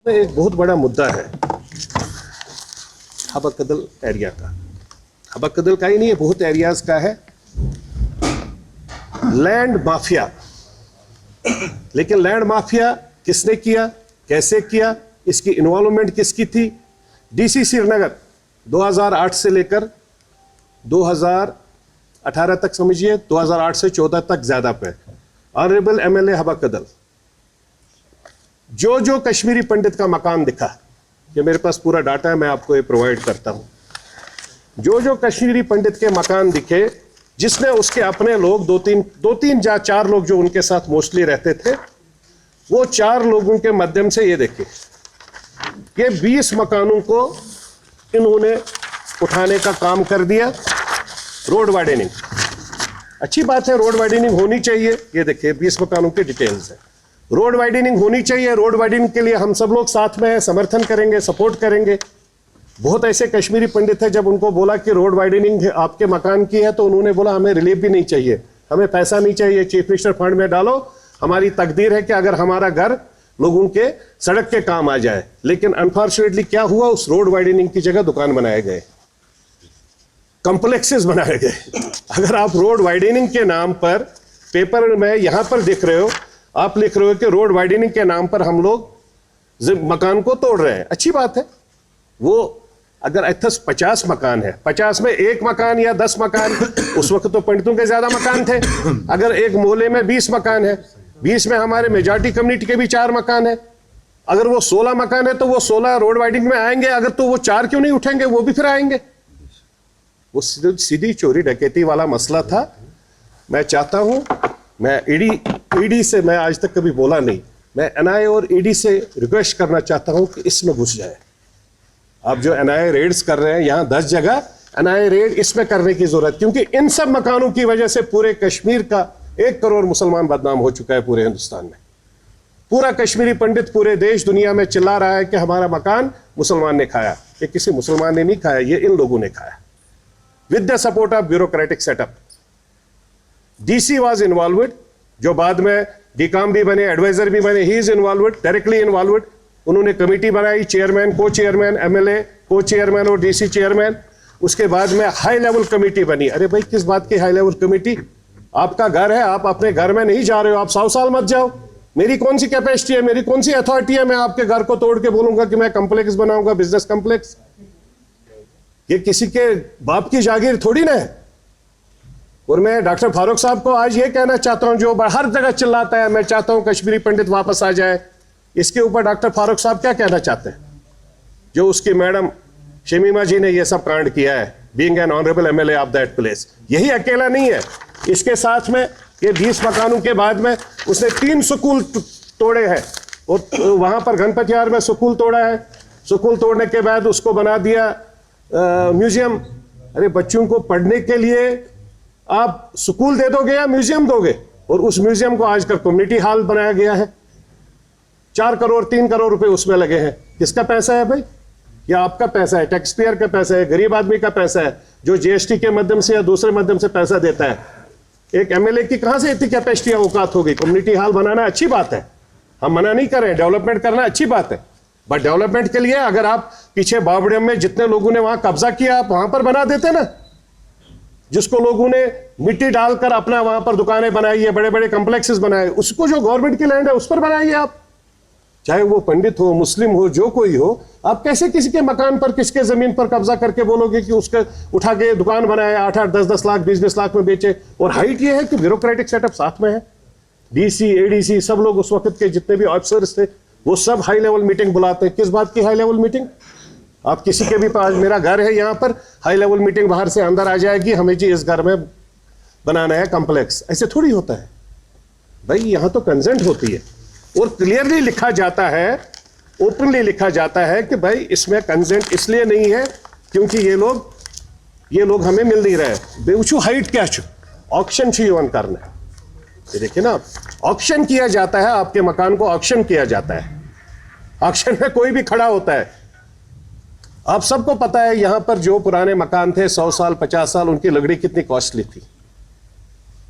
एक बहुत बड़ा मुद्दा है हबकदल एरिया का। हबकदल का ही नहीं है, बहुत एरियाज का है लैंड माफिया। लेकिन लैंड माफिया किसने किया, कैसे किया, इसकी इन्वॉल्वमेंट किसकी थी? डीसी श्रीनगर 2008 से लेकर 2018 तक समझिए, 2008 से 14 तक ज्यादा पे ऑनरेबल एमएलए हबकदल जो कश्मीरी पंडित का मकान दिखा, ये मेरे पास पूरा डाटा है, मैं आपको ये प्रोवाइड करता हूं। जो कश्मीरी पंडित के मकान दिखे, जिसने उसके अपने लोग दो तीन या चार लोग जो उनके साथ मोस्टली रहते थे, वो 4 लोगों के माध्यम से ये देखिए, ये 20 मकानों को इन्होंने उठाने का काम कर दिया। रोड वाइडनिंग, अच्छी बात है, रोड वाइडनिंग होनी चाहिए। ये देखिए 20 मकानों के डिटेल्स है, रोड वाइडनिंग होनी चाहिए। रोड वाइडनिंग के लिए हम सब लोग साथ में हैं, समर्थन करेंगे, सपोर्ट करेंगे। बहुत ऐसे कश्मीरी पंडित हैं, जब उनको बोला कि रोड वाइडनिंग आपके मकान की है, तो उन्होंने बोला हमें रिलीफ भी नहीं चाहिए, हमें पैसा नहीं चाहिए, चीफ मिनिस्टर फंड में डालो, हमारी तकदीर है कि अगर हमारा घर लोगों के सड़क के काम आ जाए। लेकिन अनफॉर्चुनेटली क्या हुआ, उस रोड वाइडनिंग की जगह दुकान बनाए गए, कॉम्प्लेक्सेस बनाए गए। अगर आप रोड वाइडनिंग के नाम पर पेपर में यहां पर देख रहे हो, आप लिख रहे हो कि रोड वाइडनिंग के नाम पर हम लोग मकान को तोड़ रहे हैं, अच्छी बात है। वो अगर 50 मकान है, 50 में 1 मकान या 10 मकान, उस वक्त तो पंडितों के ज्यादा मकान थे। अगर एक मोहल्ले में 20 मकान है, 20 में हमारे मेजॉरिटी कम्युनिटी के भी 4 मकान है, अगर वो 16 मकान है तो वो 16 रोड वाइडनिंग में आएंगे। अगर तो वो 4 क्यों नहीं उठेंगे, वो भी फिर आएंगे। वो सीधी चोरी डकैती वाला मसला था। मैं चाहता हूं, मैं ईडी से मैं आज तक कभी बोला नहीं, मैं एनआईए और ईडी से रिक्वेस्ट करना चाहता हूं कि इसमें घुस जाए। आप जो एनआईए रेड्स कर रहे हैं, यहां 10 जगह एनआईए रेड इसमें करने की जरूरत, क्योंकि इन सब मकानों की वजह से पूरे कश्मीर का 1 करोड़ मुसलमान बदनाम हो चुका है। पूरे हिंदुस्तान में पूरा कश्मीरी पंडित पूरे देश दुनिया में चिल्ला रहा है कि हमारा मकान मुसलमान ने खाया। ये किसी मुसलमान ने नहीं खाया, ये इन लोगों ने खाया with the support of bureaucratic setup. DC was involved, जो बाद में डीकाम भी बने, एडवाइजर भी बने, he is involved, directly involved. उन्होंने कमेटी बनाई, चेयरमैन, को चेयरमैन, एमएलए, को चेयरमैन और डीसी चेयरमैन। उसके बाद में हाई लेवल कमेटी बनी। अरे भाई, किस बात की हाई लेवल कमेटी? आपका घर है, आप अपने घर में नहीं जा रहे हो, आप 100 साल मत जाओ। मेरी कौन सी कैपेसिटी है, मेरी कौन सी अथॉरिटी है, मैं आपके घर को तोड़ के बोलूंगा कि मैं कम्प्लेक्स बनाऊंगा, बिजनेस कम्प्लेक्स? ये किसी के बाप की जागीर थोड़ी ना है। और मैं डॉक्टर फारूक साहब को आज ये कहना चाहता हूं, जो हर जगह चिल्लाता है, मैं चाहता हूं कश्मीरी पंडित वापस आ जाए। इसके ऊपर डॉक्टर फारूक साहब क्या कहना चाहते हैं? जो उसकी मैडम शमीमा जी ने ये सब कांड किया है, being an honourable MLA of that place. यही अकेला नहीं है, इसके साथ में ये 20 मकानों के बाद में उसने 3 स्कूल तोड़े हैं, और वहां पर गणपतियार में स्कूल तोड़ा है। स्कूल तोड़ने के बाद उसको बना दिया म्यूजियम। अरे बच्चों को पढ़ने के लिए आप स्कूल दे दोगे या म्यूजियम दोगे? और उस म्यूजियम को आजकल कम्युनिटी हॉल बनाया गया है। 4 करोड़ 3 करोड़ रुपए उसमें लगे हैं। किसका पैसा है भाई? या आपका पैसा है, टैक्स पेयर का पैसा है, गरीब आदमी का पैसा है, जो जीएसटी के माध्यम से या दूसरे माध्यम से पैसा देता है। एक एमएलए की कहां से इतनी कैपेसिटी औकात होगी? कम्युनिटी हॉल बनाना अच्छी बात है, हम मना नहीं कर रहे, डेवलपमेंट करना अच्छी बात है, बट डेवलपमेंट के लिए अगर आप पीछे बावड़ियम में जितने लोगों ने वहां कब्जा किया, आप वहां पर बना देते ना। जिसको लोगों ने मिट्टी डालकर अपना वहां पर दुकानें बनाई है, बड़े बड़े कॉम्प्लेक्सेस बनाए, उसको जो गवर्नमेंट की लैंड है उस पर बनाइए आप। चाहे वो पंडित हो, मुस्लिम हो, जो कोई हो, आप कैसे किसी के मकान पर, किसके जमीन पर कब्जा करके बोलोगे कि उसके उठा के दुकान बनाए, 8-8, 10-10 लाख, 20-20 लाख में बेचे? और हाइट ये है कि ब्यूरोक्रेटिक सेटअप साथ में है। डीसी, एडीसी, सब लोग उस वक्त के जितने भी ऑफिसर्स थे, वो सब हाई लेवल मीटिंग बुलाते हैं। किस बात की हाई लेवल मीटिंग? आप किसी के भी पास, मेरा घर है यहाँ पर, हाई लेवल मीटिंग बाहर से अंदर आ जाएगी, हमें जी इस घर में बनाना है कॉम्प्लेक्स। ऐसे थोड़ी होता है भाई, यहाँ तो कंसेंट होती है और क्लियरली लिखा जाता है, ओपनली लिखा जाता है कि भाई इसमें कंसेंट इसलिए नहीं है क्योंकि ये लोग हमें मिल नहीं रहे। बेउचू हाइट क्या छू ऑक्शन वन करना है। ये देखिए ना, ऑक्शन किया जाता है, आपके मकान को ऑक्शन किया जाता है। ऑक्शन में कोई भी खड़ा होता है। आप सबको पता है यहां पर जो पुराने मकान थे 100 साल 50 साल, उनकी लकड़ी कितनी कॉस्टली थी।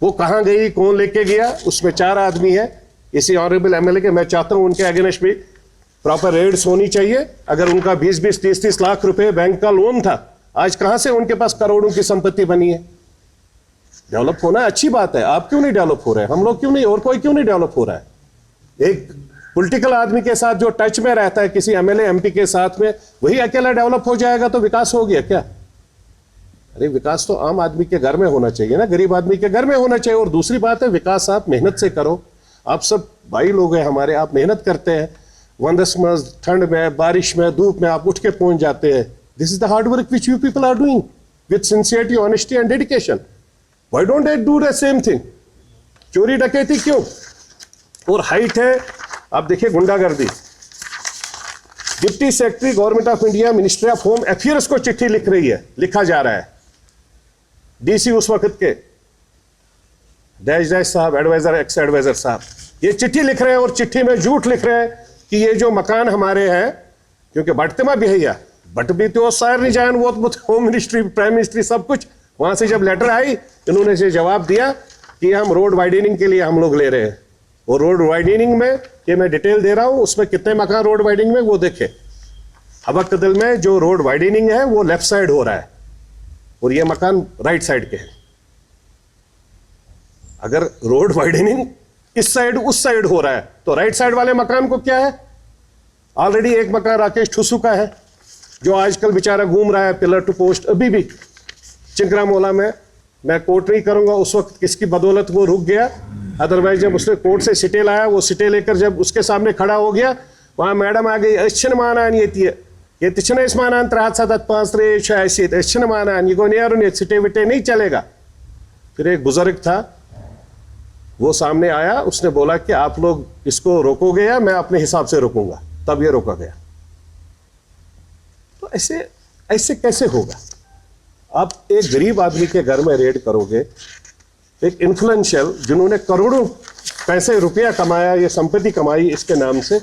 वो कहां गई, कौन लेके गया? उसमें 4 आदमी है इसी ऑनरेबल एमएलए के। मैं चाहता हूं उनके अगेंस्ट भी प्रॉपर रेट्स होनी चाहिए। अगर उनका 20-20, 30-30 लाख रुपए बैंक का लोन था, आज कहां से उनके पास करोड़ों की संपत्ति बनी है? डेवलप होना अच्छी बात है, आप क्यों नहीं डेवलप हो रहे हैं, हम लोग क्यों नहीं, और कोई क्यों नहीं डेवलप हो रहा है? एक पॉलिटिकल आदमी के साथ जो टच में रहता है, किसी एमएलए एमपी के साथ में, वही अकेला डेवलप हो जाएगा तो विकास हो गया क्या? अरे विकास तो आम आदमी के घर में होना चाहिए ना, गरीब आदमी के घर में होना चाहिए। और दूसरी बात है, विकास आप मेहनत से करो। आप सब भाई लोग हैं हमारे, आप मेहनत करते हैं, वंदस में, ठंड में, बारिश में, धूप में आप उठ के पहुंच जाते हैं। This is the hard work which you people are doing with sincerity, honesty and dedication. Why don't they do the same thing? चोरी डकैती क्यों? और हाइट है, आप देखिए गुंडागर्दी। Deputy secretary government of India, ministry of home affairs को चिट्ठी लिख रही है, लिखा जा रहा है, डीसी उस वक्त के डैश डैश साहब, एडवाइजर, एक्स एडवाइजर साहब, ये चिट्ठी लिख रहे हैं और चिट्ठी में झूठ लिख रहे हैं कि ये जो मकान हमारे हैं, क्योंकि बटतमा भी है, बट भी तो सार नहीं जाए, वो होम मिनिस्ट्री, प्राइम मिनिस्ट्री, सब कुछ। वहां से जब लेटर आई, इन्होंने से जवाब दिया कि हम रोड वाइडनिंग के लिए हम लोग ले रहे हैं। और रोड वाइडनिंग में, ये मैं डिटेल दे रहा हूं, उसमें कितने मकान रोड वाइडनिंग में, वो देखे। हबकदल में जो रोड वाइडनिंग है वो लेफ्ट साइड हो रहा है और ये मकान राइट साइड के हैं। अगर रोड वाइडनिंग इस साइड उस साइड हो रहा है तो राइट साइड वाले मकान को क्या है? ऑलरेडी एक मकान राकेश ठुसू का है, जो आजकल बेचारा घूम रहा है पिलर टू पोस्ट अभी भी चिंकरामोला में। मैं कोर्ट नहीं करूंगा उस वक्त किसकी बदौलत वो रुक गया, अदरवाइज जब उसने कोर्ट से सिटे लाया, वो सिटे लेकर जब उसके सामने खड़ा हो गया, वहां मैडम आ गई, अच्छन मानान ये तिचन मानान 3-7-5 अच्छन मानान, ये को नहीं सिटे विटे नहीं चलेगा। फिर एक बुजुर्ग था, वो सामने आया, उसने बोला कि आप लोग इसको रोकोगे या मैं अपने हिसाब से रोकूंगा, तब ये रोका गया। तो ऐसे कैसे होगा? आप एक गरीब आदमी के घर में रेड करोगे, एक इन्फ्लुएंशियल जिन्होंने करोड़ों पैसे रुपया कमाया, ये संपत्ति कमाई, इसके नाम से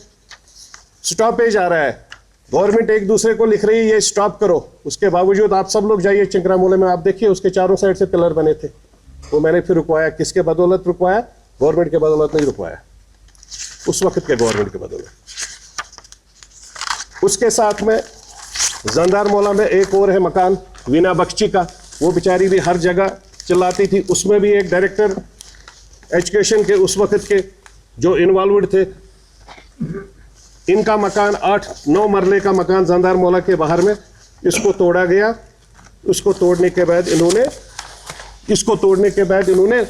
स्टॉपेज आ रहा है, गवर्नमेंट एक दूसरे को लिख रही है ये स्टॉप करो। उसके बावजूद आप सब लोग जाइए चिंकरामोले में, आप देखिए उसके चारों साइड से पिलर बने थे, वो मैंने फिर रुकवाया। किसके बदौलत रुकवाया? गवर्नमेंट के बदौलत नहीं रुकवाया, उस वक्त के गवर्नमेंट के बदौलत। उसके साथ में जंदार मोला में एक और है मकान वीना बख्शी का, वो बेचारी भी हर जगह चिल्लाती थी, उसमें भी एक डायरेक्टर एजुकेशन के उस वक्त के जो इन्वॉल्वड थे। इनका मकान 8-9 मरले का मकान जंदार मोला के बाहर में, इसको तोड़ा गया। उसको तोड़ने के बाद इन्होंने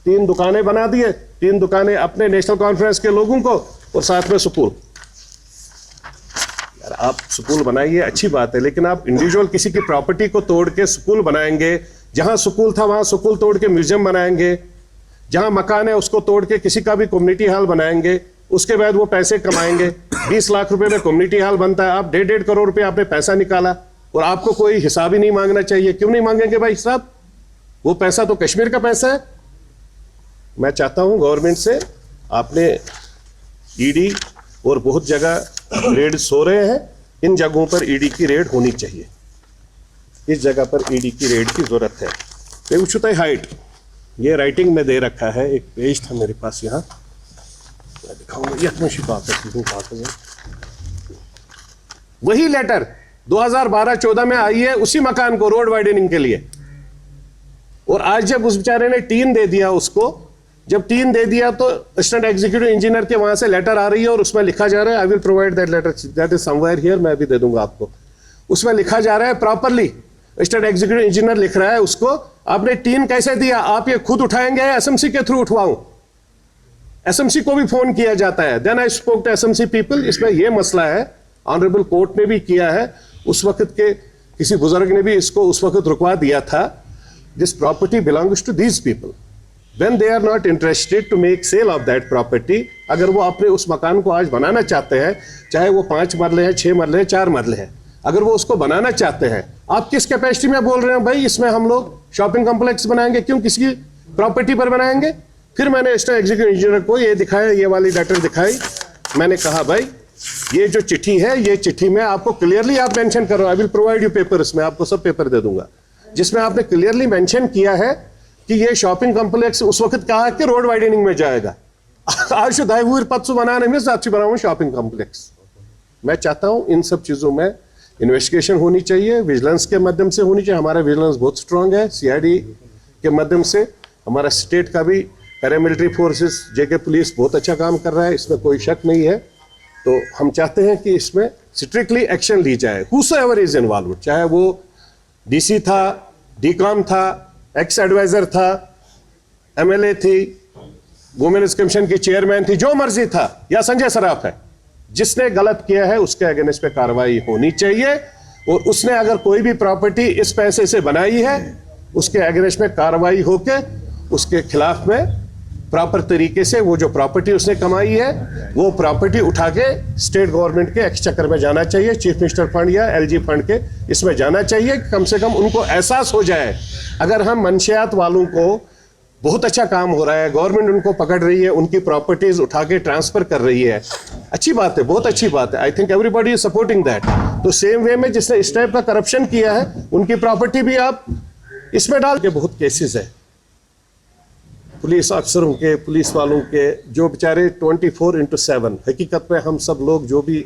3 दुकानें बना दिए, 3 दुकानें अपने नेशनल कॉन्फ्रेंस के लोगों को और साथ में स्कूल। यार आप स्कूल बनाइए, अच्छी बात है, लेकिन आप इंडिविजुअल किसी की प्रॉपर्टी को तोड़ के स्कूल बनाएंगे, जहां स्कूल था वहां स्कूल तोड़ के म्यूजियम बनाएंगे, जहां मकान है उसको तोड़ के किसी का भी कम्युनिटी हॉल बनाएंगे, उसके बाद वो पैसे कमाएंगे। 20 लाख रुपए में कम्युनिटी हॉल बनता है, आप 1.5 करोड़ रुपए आपने पैसा निकाला और आपको कोई हिसाब ही नहीं मांगना चाहिए। क्यों नहीं मांगेंगे भाई साहब? वो पैसा तो कश्मीर का पैसा है। मैं चाहता हूं गवर्नमेंट से, आपने ईडी और बहुत जगह रेड हो रहे हैं, इन जगहों पर ईडी की रेड होनी चाहिए। इस जगह पर ईडी की रेड की जरूरत है। उच्चतय हाइट, ये राइटिंग में दे रखा है, एक पेज था मेरे पास यहाँ, वही लेटर 2012-14 में आई है उसी मकान को रोड वाइडनिंग के लिए। और आज जब उस बेचारे ने टीन दे दिया उसको, जब टीन दे दिया तो असिस्टेंट एग्जीक्यूटिव इंजीनियर के वहां से लेटर आ रही है और उसमें लिखा जा रहा है, I will provide that letter, that is somewhere here, मैं भी दे दूंगा आपको। उसमें लिखा जा रहा है प्रॉपरली, असिस्टेंट एग्जीक्यूटिव इंजीनियर लिख रहा है उसको, आपने टीन कैसे दिया, आप ये खुद उठाएंगे या एसएमसी के थ्रू उठवाऊं? एसएमसी को भी फोन किया जाता है। Then I spoke to SMC people, इसमें यह मसला है, ऑनरेबल कोर्ट ने भी किया है, उस वक्त के किसी बुजुर्ग ने भी इसको उस वक्त रुकवा दिया था। This property belongs to these people, when they are not interested to make sale of that property. अगर वो अपने उस मकान को आज बनाना चाहते हैं, चाहे वो 5 मरले हैं, 6 मरले हैं, 4 मरले हैं, अगर वो उसको बनाना चाहते हैं, आप किस कैपेसिटी में बोल रहे हैं भाई इसमें हम लोग शॉपिंग कॉम्प्लेक्स बनाएंगे? क्यों किसी प्रॉपर्टी पर बनाएंगे? फिर मैंने असिस्टेंट एग्जीक्यूटिव इंजीनियर को ये दिखाया, ये वाली लेटर दिखाई, मैंने कहा भाई ये जो चिट्ठी है, ये चिट्ठी में आपको क्लियरली आप मेंशन करो, आई विल प्रोवाइड यू पेपर्स, मैं आपको सब पेपर दे दूंगा, जिसमें आपने क्लियरली मेंशन किया है कि ये शॉपिंग कॉम्प्लेक्स उस वक्त कहा कि रोड वाइडनिंग में जाएगा। आज शुद्ध पत्सु बनाने में साक्षी बनाऊं शॉपिंग कॉम्प्लेक्स, मैं चाहता हूं इन सब चीज़ों में इन्वेस्टिगेशन होनी चाहिए, विजिलेंस के माध्यम से होनी चाहिए। हमारा विजिलेंस बहुत स्ट्रांग है, सीआईडी के माध्यम से। हमारा स्टेट का भी पैरामिलिट्री फोर्सेस, जेके पुलिस बहुत अच्छा काम कर रहा है, इसमें कोई शक नहीं है। तो हम चाहते हैं कि इसमें स्ट्रिक्टली एक्शन ली जाए, हूसोएवर इज इन्वॉल्व, चाहे वो डीसी था, डीकॉम था, एक्स एडवाइजर था, एमएलए थी, वुमेन्स कमीशन की चेयरमैन थी, जो मर्जी था, या संजय सराफ है, जिसने गलत किया है उसके अगेंस्ट पे कार्रवाई होनी चाहिए। और उसने अगर कोई भी प्रॉपर्टी इस पैसे से बनाई है, उसके अगेंस्ट में कार्रवाई होके उसके खिलाफ में प्रॉपर तरीके से वो जो प्रॉपर्टी उसने कमाई है वो प्रॉपर्टी उठा के स्टेट गवर्नमेंट के एक्सचेकर में जाना चाहिए, चीफ मिनिस्टर फंड या एलजी फंड के इसमें जाना चाहिए। कम से कम उनको एहसास हो जाए, अगर हम मंशियात वालों को बहुत अच्छा काम हो रहा है, गवर्नमेंट उनको पकड़ रही है, उनकी प्रॉपर्टीज उठा के ट्रांसफर कर रही है, अच्छी बात है, बहुत अच्छी बात है। I think everybody is supporting that. तो सेम वे में जिसने इस टाइप का करप्शन किया है उनकी प्रॉपर्टी भी आप इसमें डाल के, बहुत केसेस है पुलिस अफसरों के, पुलिस वालों के, जो बेचारे 24/7, हकीकत में हम सब लोग जो भी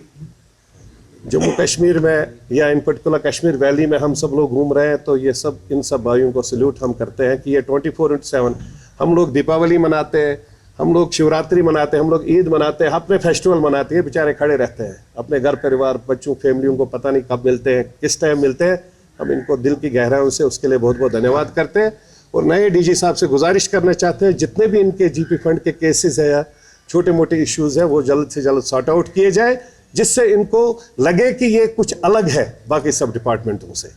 जम्मू कश्मीर में या इन पर्टिकुलर कश्मीर वैली में हम सब लोग घूम रहे हैं, तो ये सब इन सब भाइयों को सल्यूट हम करते हैं कि ये 24/7 हम लोग दीपावली मनाते हैं, हम लोग शिवरात्रि मनाते हैं, हम लोग ईद मनाते हैं, अपने फेस्टिवल मनाते हैं, बेचारे खड़े रहते हैं, अपने घर परिवार बच्चों फैमिलियों को पता नहीं कब मिलते हैं, किस टाइम मिलते हैं। हम इनको दिल की गहराइयों से उसके लिए बहुत बहुत धन्यवाद करते हैं। और नए डीजी साहब से गुजारिश करना चाहते हैं, जितने भी इनके जीपी फंड के केसेस है या छोटे मोटे इश्यूज है वो जल्द से जल्द सॉर्ट आउट किए जाए, जिससे इनको लगे कि ये कुछ अलग है बाकी सब डिपार्टमेंटों से।